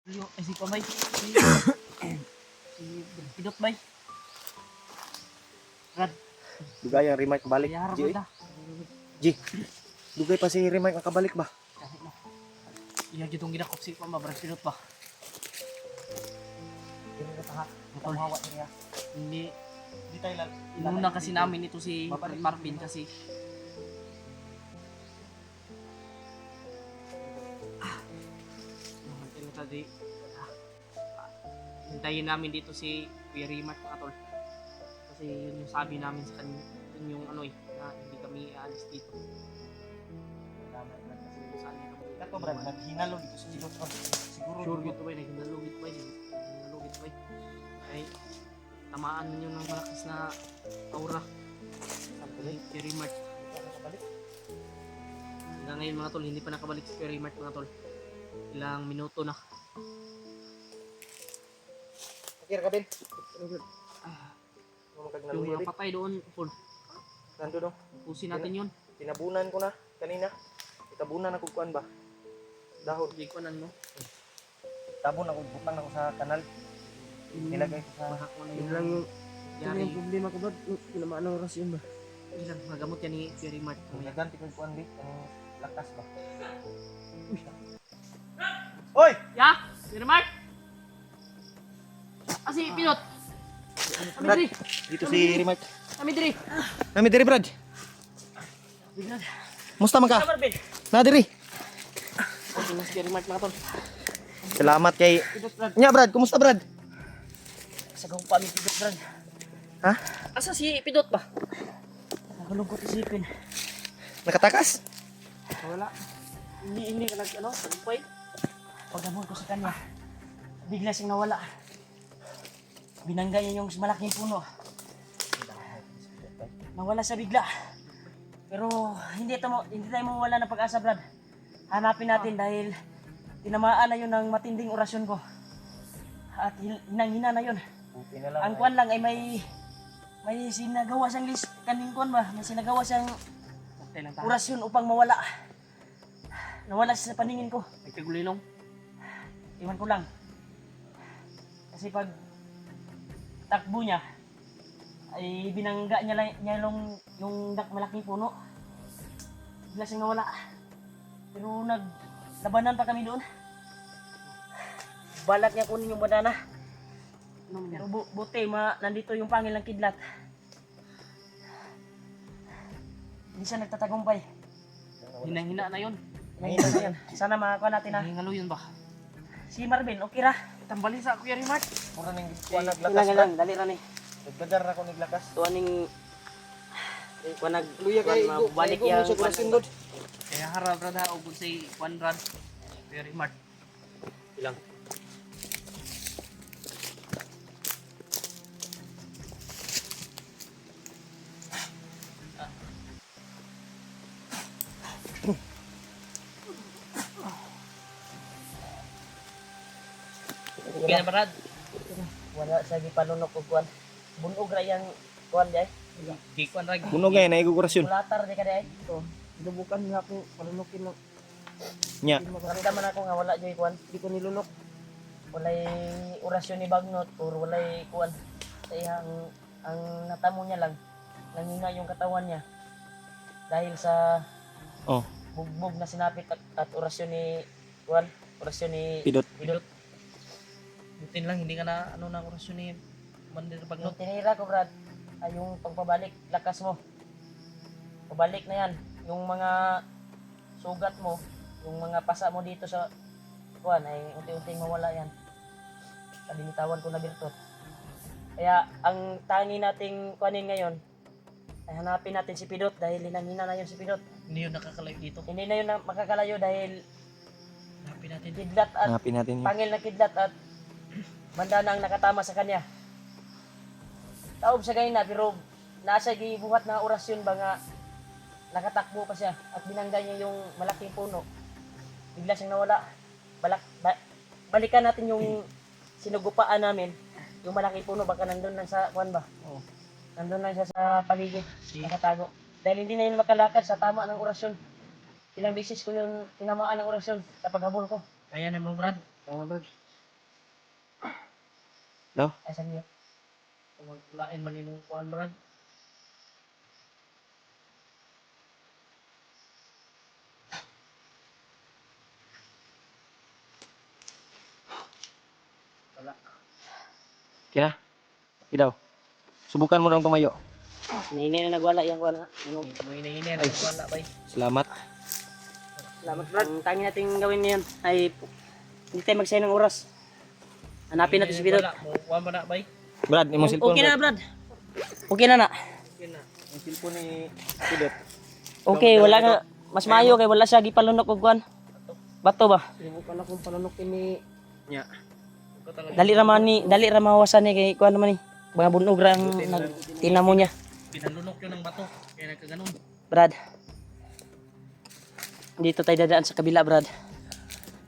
Ay, si Pamay. Si Pidot Bay. Rad. Dugay ang remark balik. Kaya harap G. na. G. Dugay pa si remark ang kabalik ba? Kahit na. Iya gitong ginakop si Pamay. Brad Pidot ba? Dili ka taha. Tol. Hawa niya. Hindi. Di tayo lang. Inuna kasi namin ito si Marvin kasi. Tadi hintayin namin dito si Kuya Rimat mga tol kasi yun yung sabi namin sa kanya, yun yung ano na hindi kami aalis dito. Saan niya kami Kato brad, naghinalo dito sa Silot ko. Siguro sure dito. gito ba naghinalugit ba naghinalugit ba ay tamaan ninyo ng malakas na aura ni Kuya Rimat. Hanggang ngayon mga tol hindi pa nakabalik si Kuya Rimat mga tol, ilang minuto na. Kira ka Ben. Yung mga patay doon Paul, Nando no. pusin natin yun. Tinabunan ko na kanina. Itabunan ako kuan ba? Dahon. Hindi ko nan mo. Tabon ako, butang ako sa kanal. Nilagay ko sa Mahak mo na Yun yung lang yung yari. problema ko ba? Tinamaan ng oras yun ba? Ilang magamot yan ni Jerry Mart. naganti ko yung kuan di. Ang lakas ba? Oy! Ya! Jerry Mart! Si Pinot! Kami Brad, diri! dito si remark. Kami diri! Nami diri Brad. Biglan! Musta man ka? Kamar, Ben! Na diri. Okay na si Jerry Mart mga tol. Salamat kay Pinot, Brad. Nya Brad, kumusta Brad? Sa gawang pa mi Pinot, Brad. Ha? Asa si Pinot ba? Nakalungkot isipin. Nakatakas? Wala. Hindi ka nag, sampay. Pagdamon ko sa kanya, bigla siyang nawala. Binangga niya yung malaking puno. Nawala sa bigla. Pero hindi tayo mawala ng pag-asa, Brad. Hanapin natin dahil tinamaan na yun ng matinding orasyon ko. At hinang-hina na yun. Okay na lang. Ang kwan lang ay may sinagawa siyang kaning kwan ba? May sinagawa siyang orasyon upang mawala. Nawala siya sa paningin ko. May kagulilong. Iwan ko lang. Kasi pag takbo niya ay binangga niya yung malaking puno. Bigla siyang nawala. Pero naglabanan pa kami doon. Balat niya kunin yung banana. Pero buti nandito yung pangil ng kidlat. Hindi siya nagtatagumpay. Hinang-hina na yun. Hinang-hina na yun. Sana makakuha natin na. Hingalo yun ba? Si Marvin, okay ra. Tambalin sa Kuya Rimart. Mura ning kuan naglakas. Ilang, dali ra ni. Nagdagar ako naglakas. Tuwa ning kuan Luya kay balik go yang sa kurasyon dod. kaya harap ra da og say kuan rad. Kuya Rimart. Ilang. Okay na Brad? Wala sa gipanunok og kuan. Bunog ra yang kuan jay. Di kuan ra. Bunog ay naay kurasyon. Mulatar di ka day. Ito, sinubukan nga ako panunukin ng Nya. Naramdaman ako nga wala joy kuan. di ko nilunok. Walay orasyon ni Bagnot or walay kuan. Sa iyang ang natamo niya lang nanghinga yung katawan niya dahil sa Oh, bugbog na sinapit at orasyon ni kuan, orasyon ni pidot. Pidot. Butin lang hindi ka na ano na orasyon ni Mandir Bagnot. Tinira ko Brad ay yung pagpabalik lakas mo. Pabalik na yan. Yung mga sugat mo, yung mga pasa mo dito sa kuan ay unti-unting mawala yan. Kabinitawan ko na birtot. Kaya ang tangi nating kuanin ngayon ay hanapin natin si Pidot dahil hinang-hina na yun si Pidot. Hindi yun nakakalayo dito. Hindi na yun makakalayo dahil hanapin natin kidlat at Hanapin natin yun. pangil na kidlat at banda na ang nakatama sa kanya. Taob sa ganina pero nasa gibuhat na orasyon ba nga nakatakbo pa siya at binangga niya yung malaking puno. Bigla siyang nawala. Balikan natin yung sinugupaan namin. Yung malaking puno baka nandun lang sa kuan ba? Oo. Nandun lang siya sa paligid. Nakatago. Dahil hindi na yun makalakad sa tama ng orasyon. Ilang beses ko yung tinamaan ng orasyon sa paghabol ko. Kaya na mo Brad. Brad. No? Asan niyo? Kung maglain man yung kuhan brad. Wala. Kina? Ilaw. Subukan mo nang tumayo. Nini na nagwala yung kuhan. May nini na nagwala bay. Salamat. Salamat brad. Ang tangi natin gawin ngayon ay hindi tayo magsayang ng oras. Hanapin natin si Pidot. Kuhan ba na bay? Brad, imong cellphone. Okay na brad. Okay na na. Yung cellphone ni Pidot. Okay, wala nga. Mas mayo kay wala siya gipalunok og kuhan. Bato ba? Sinubukan akong panunukin ni... Nya. Dali ra mawasan ni kay kuhan naman ni. Mga bunog ra ang tinamo niya. Pinalunok yun ng bato. Kaya nagkaganon. Brad. Dito tayo dadaan sa kabila, Brad.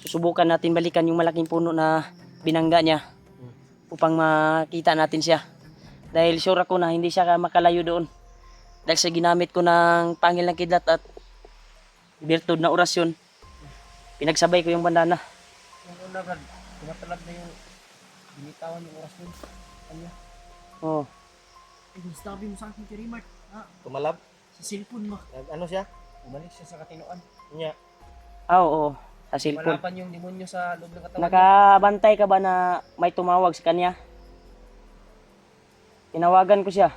Susubukan natin balikan yung malaking puno na binangga niya upang makita natin siya. Dahil sure ako na hindi siya makalayo doon. Dahil sa ginamit ko ng pangil ng kidlat at birtud na orasyon, pinagsabay ko yung bandana. Yung una, Brad, tumatalab na yung binitawan yung oras nun. Kanya. Oo. Eh, sabi mo sa akin kay Rimart, Tumalab. sa cellphone mo. Ano siya? Umalik siya sa katinoan. Nya. Oo. Sa cellphone. Malapan yung demonyo sa loob ng katawan. Nakabantay ka ba na may tumawag sa kanya? Tinawagan ko siya.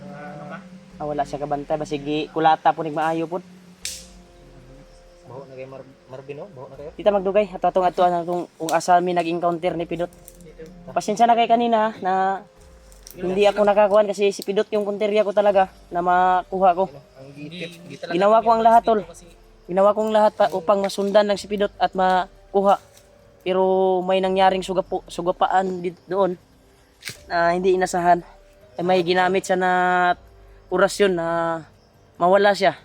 Ano ka? Wala siya kabantay. Basig kulata po maayo po. Baho na kay Marvin, no? Baho na kayo. Dita magdugay. At atong kung asa mi nag-encounter ni Pidot. Pasensya na kay kanina na hindi ako nakakuhan kasi si Pidot yung punteriya ko talaga na makuha ko. Ang gitip. Ginawa ko ang lahat, tol. Ginawa kong lahat upang masundan ng si Pidot at makuha. Pero may nangyaring sugapaan doon na hindi inasahan. May ginamit siya na orasyon na mawala siya.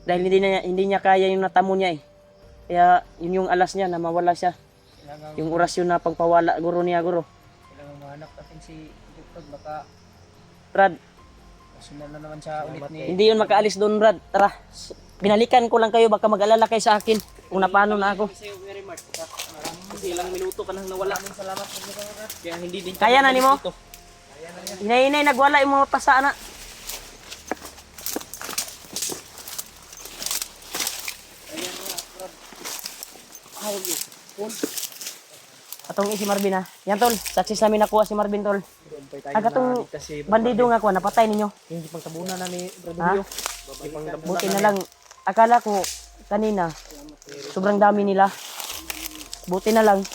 Dahil hindi niya kaya yung natamo niya eh. Kaya yun yung alas niya na mawala siya. Yung orasyon na pagpawala guro niya guro. Kailangan mahanap natin si Dr. Baka Brad, sundan na naman siya ulit ni... hindi yun makaalis doon, Brad. Tara, binalikan ko lang kayo. Baka mag-alala kayo sa akin kung napano na ako. Kasi ilang minuto ka nang nawala. Salamat. Kaya hindi din Kaya na nimo? Inay-inay, nagwala yung mga pasa na. Atong si Marvin ha. Yan tol, success namin nakuha si Marvin tol. Agatong bandido nga ko, napatay ninyo. Hindi pagtabunan na ni Ha? Bradulio. Buti na lang. Akala ko kanina, sobrang dami nila. Buti na lang.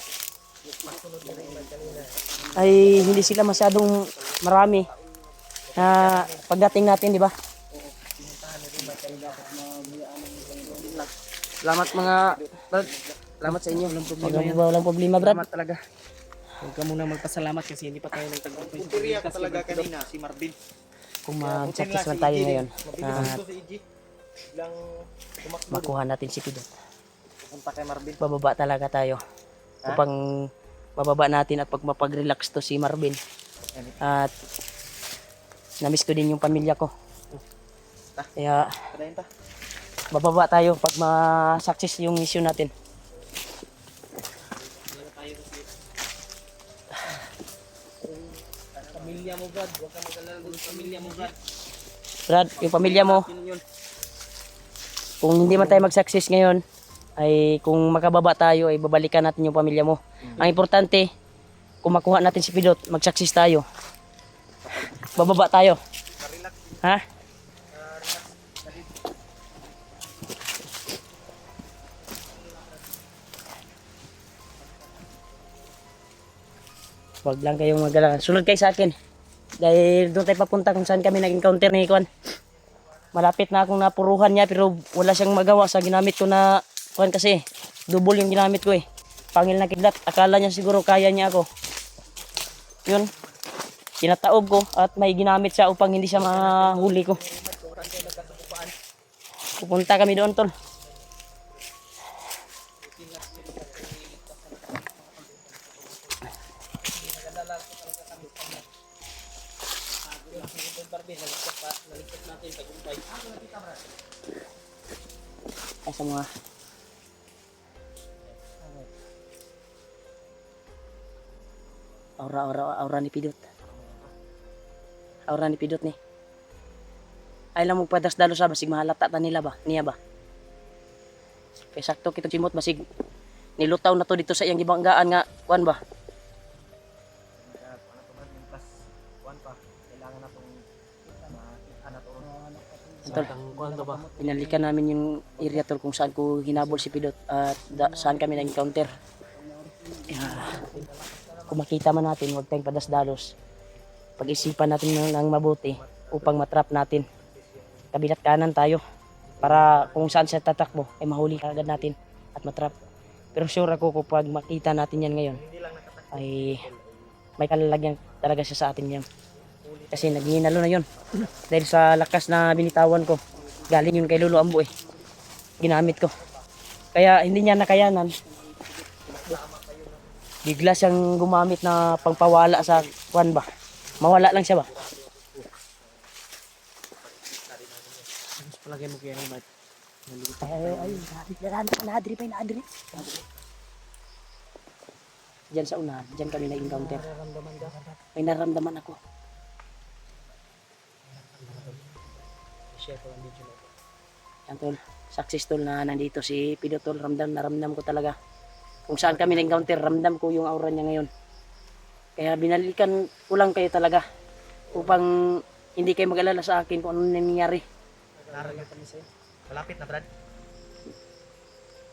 Ay hindi sila masyadong marami. Na pagdating natin, di ba? Salamat mga Brad. Salamat sa inyo. Walang problema, Brad. Salamat talaga. Huwag ka muna magpasalamat kasi hindi pa tayo nagtagumpay. Punteriya ka talaga kanina, si Marvin. Kung mag-success man tayo ngayon, at Si EG. Lang tumakbo. makuha natin si Pidot. Punta kay Marvin. Bababa talaga tayo. Upang mababa natin at pag mapag-relax to si Marvin. At namiss ko din yung pamilya ko. Kaya Padayin ta. bababa tayo pag ma-success yung mission natin. Pamilya mo, Brad. Huwag ka mag-alala doon sa pamilya mo, Brad. Brad, yung pamilya mo, kung hindi man tayo mag-success ngayon, ay kung makababa tayo, ay babalikan natin yung pamilya mo. Ang importante, kung makuha natin si Pidot, mag-success tayo. Bababa tayo. Ha? Wag lang kayong mag-alala. Sunod kayo sa akin. Dahil doon tayo papunta kung saan kami nag-encounter ni Kwan. Malapit na akong napuruhan niya pero wala siyang magawa sa ginamit ko na Kwan kasi. Double yung ginamit ko eh. Pangil na kidlat. Akala niya siguro kaya niya ako. Yun. Kinataob ko at may ginamit siya upang hindi siya mahuli ko. Pupunta kami doon, tol. Ay, sa mga Aura ni Pidot. Aura ni Pidot ni. Ay lang magpadas-dalo sa basig mahalata ta nila ba? Niya ba? Kay sakto kitong simot basig nilutaw na to dito sa iyang gibanggaan nga kuan ba? Kaya ano to man yung plus 1 pa. Kailangan na tong makita na to. Tol, pinalikan namin yung area tol kung saan ko hinabol si Pidot at saan kami na-encounter. Kung makita man natin, huwag tayong padas-dalos. Pag-isipan natin ng mabuti upang matrap natin. Kabilat kanan tayo para kung saan siya tatakbo ay mahuli agad natin at matrap. Pero sure ako kapag makita natin yan ngayon ay may kalalagyan talaga siya sa atin yan. Kasi naghihinalo na yun. Dahil sa lakas na binitawan ko, galing yun kay Lolo Ambo eh. Ginamit ko. Kaya hindi niya nakayanan. Bigla siyang gumamit na pangpawala sa kwan ba. Mawala lang siya ba? Mas palagay mo kaya naman. Ay, nadri pa, nadri. Diyan sa una, diyan kami na-encounter. May naramdaman ako. Yan tol, success tol na nandito si Pido tol, naramdam ko talaga. Kung saan kami na-encounter, ramdam ko yung aura niya ngayon. Kaya binalikan ko lang kayo talaga upang hindi kayo mag-alala sa akin kung ano nangyayari. Malapit na Brad.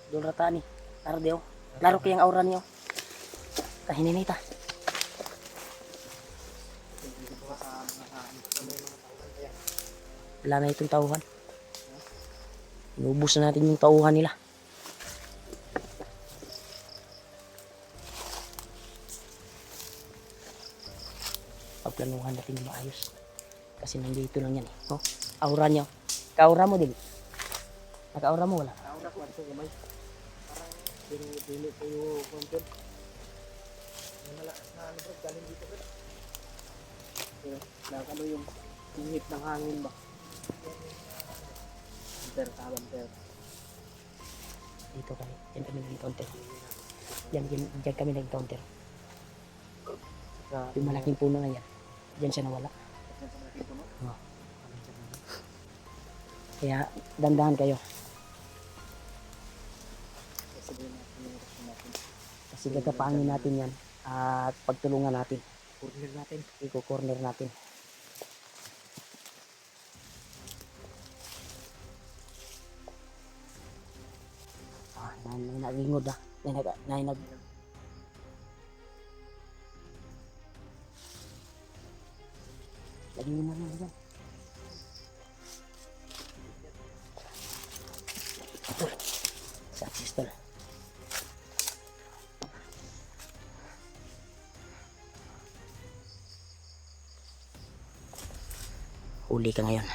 Doon rata ni, tarde oh. Laro kayang aura niyo. Kahininita. Wala na itong tauhan. Inubos na natin yung tauhan nila. Pagplanuhan natin yung maayos. Kasi nandito lang yan eh. Oh, aura niya. Ka-aura mo din. Naka-aura mo wala? Aura ko ito gamay. Parang dili ko yung content. Malakas na ano bro, galing dito bro. Ano yung hihit ng hangin ba? Banter. Dito kami. Diyan kami nag-encounter. Diyan kami nag-encounter. Yung malaking puno na yan. Diyan siya nawala. Oh. Kaya dandahan kayo. Kasi gagapaangin natin yan. At pagtulungan natin. Corner natin. Iko-corner natin. May nagingod ah. May nag... Lagi mo na dyan. Success tol. Huli ka ngayon.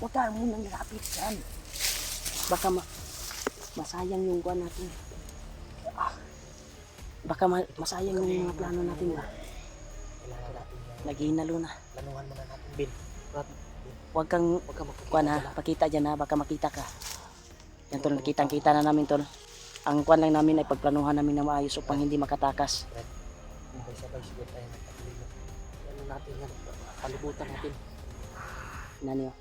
Huwag ka munang lapit dyan. Baka masayang yung kuha natin. Baka masayang yung mga plano natin ba? Naghihinalo na. Planuhan muna natin Bin. Huwag kang kuha na, pakita dyan ha, baka makita ka. Yan tol, kitang-kita na namin tol. Ang kuha lang namin ay pagplanuhan namin na maayos upang hindi makatakas. Sabay siguro tayo magpapalilo. Ano natin yan? Palibutan natin. Naniyo.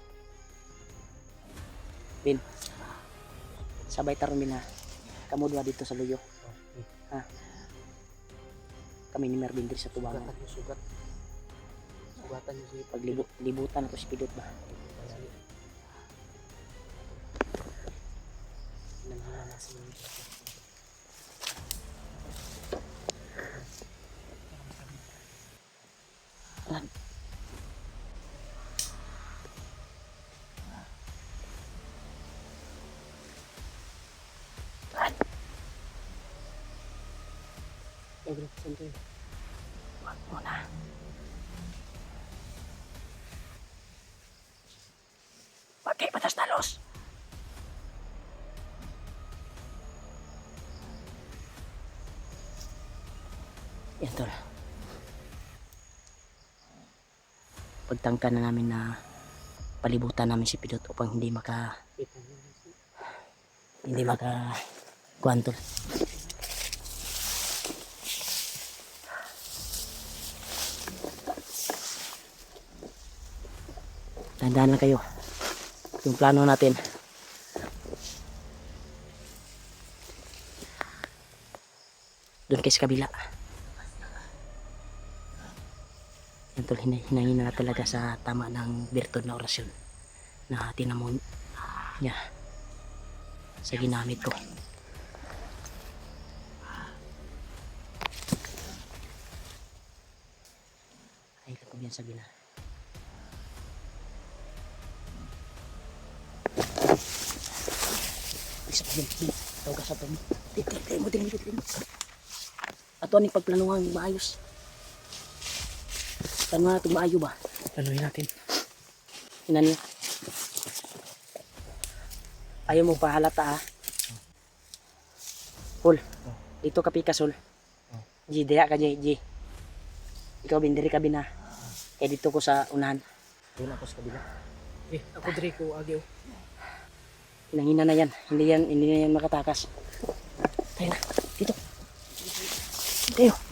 Bin. Sabay taron Bin ha. Kamudwa dito sa luyo. Ha. Kami ni Mervin dito sa tubangan. Sugatan yung sugat. Sugatan yung sugat. Paglibutan ako si Pidot ba? Nangyayari na si Wag mo na. Wag kayo patas-talos. Yan tol. pagtangka na namin na palibutan namin si Pidot upang hindi maka kwantol. Tandaan lang kayo yung plano natin. Doon kayo sa kabila. Yan tol, hinangin na talaga sa tama ng birtud na orasyon na tinamon niya sa ginamit ko. Ay, ko yan sa gina. Isa pa din. Tawag ka sa pami. Tingin mo. Ato aning pagplanuhan maayos. Plano natin maayo ba? Planuhin natin. Inan. Ayaw mo pahalata ha. Pul. Dito ka pikasol. G, diya ka G. Ikaw bindiri ka bina. Kaya dito ko sa unahan. Doon ako sa kabila. Ako dire ko agyo. Hinangina na yan. Hindi na yan makatakas. Tayo na. Dito. Tayo.